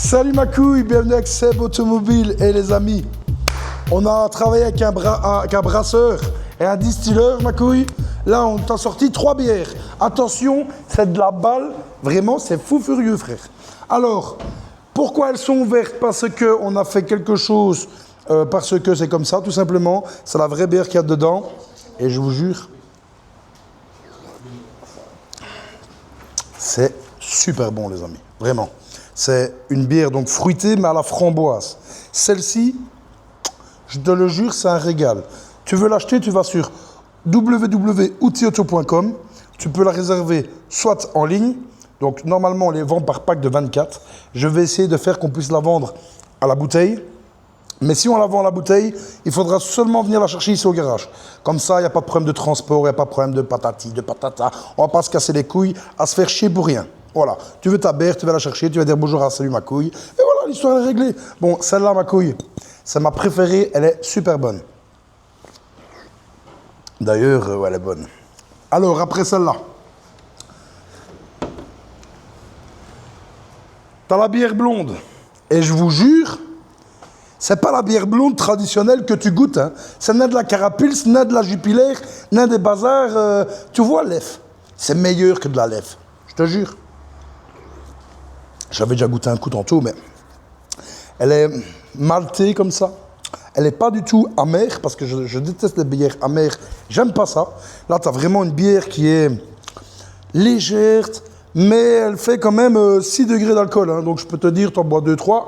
Salut ma couille, bienvenue avec Seb Automobile. Et les amis, on a travaillé avec un brasseur et un distilleur, ma couille. Là, on t'a sorti 3 bières. Attention, c'est de la balle. Vraiment, c'est fou furieux, frère. Alors, pourquoi elles sont ouvertes? Parce qu'on a fait quelque chose, parce que c'est comme ça, tout simplement. C'est la vraie bière qu'il y a dedans. Et je vous jure, c'est super bon, les amis. Vraiment. C'est une bière donc fruitée, mais à la framboise. Celle-ci, je te le jure, c'est un régal. Tu veux l'acheter, tu vas sur www.outillauto.com. Tu peux la réserver soit en ligne. Donc, normalement, on les vend par pack de 24. Je vais essayer de faire qu'on puisse la vendre à la bouteille. Mais si on la vend à la bouteille, il faudra seulement venir la chercher ici au garage. Comme ça, il n'y a pas de problème de transport, il n'y a pas de problème de patati, de patata. On ne va pas se casser les couilles à se faire chier pour rien. Voilà. Tu veux ta bière, tu vas la chercher, tu vas dire bonjour à salut ma couille. Et voilà, l'histoire est réglée. Bon, celle-là, ma couille, c'est ma préférée, elle est super bonne. D'ailleurs, elle est bonne. Alors, après celle-là, t'as la bière blonde. Et je vous jure, c'est pas la bière blonde traditionnelle que tu goûtes. Hein. C'est ni de la Carapils, ni de la Jupiler, ni des bazars. Tu vois, l'EF. C'est meilleur que de la LEF. Je te jure. J'avais déjà goûté un coup tantôt, mais elle est maltée comme ça. Elle n'est pas du tout amère, parce que je déteste les bières amères. J'aime pas ça. Là, tu as vraiment une bière qui est légère, mais elle fait quand même 6 degrés d'alcool. Hein. Donc, je peux te dire, tu en bois 2-3.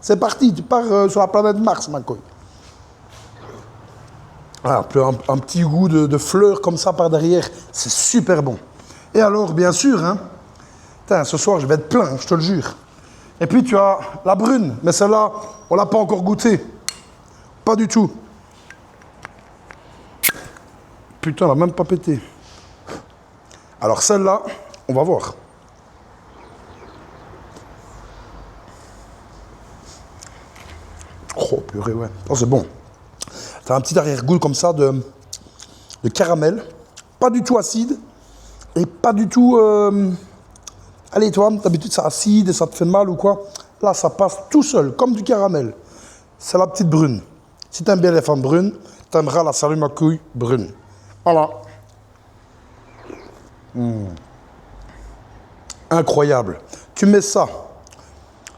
C'est parti, tu pars sur la planète Mars, ma couille. Voilà, un petit goût de fleurs comme ça par derrière, c'est super bon. Et alors, bien sûr, hein, ce soir, je vais être plein, je te le jure. Et puis, tu as la brune, mais celle-là, on ne l'a pas encore goûtée. Pas du tout. Putain, elle n'a même pas pété. Alors, celle-là, on va voir. Oh, purée, ouais. Oh, c'est bon. T'as un petit arrière-goût comme ça de caramel. Pas du tout acide. Et pas du tout... Allez, toi, d'habitude, c'est acide et ça te fait mal ou quoi. Là, ça passe tout seul, comme du caramel. C'est la petite brune. Si t'aimes bien les femmes brunes, t'aimeras la salut ma couille brune. Voilà. Incroyable. Tu mets ça.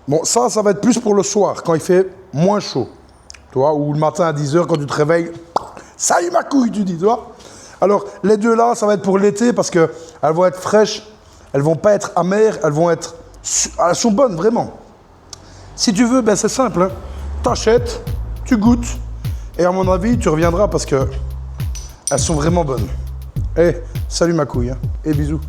Bon, ça va être plus pour le soir, quand il fait moins chaud. Tu vois, ou le matin à 10h, quand tu te réveilles, salut ma couille, tu dis, tu vois. Alors, les deux là, ça va être pour l'été, parce qu'elles vont être fraîches, elles vont pas être amères, elles sont bonnes, vraiment. Si tu veux, ben c'est simple, hein. T'achètes, tu goûtes, et à mon avis, tu reviendras, parce que elles sont vraiment bonnes. Eh, salut ma couille, hein, et bisous.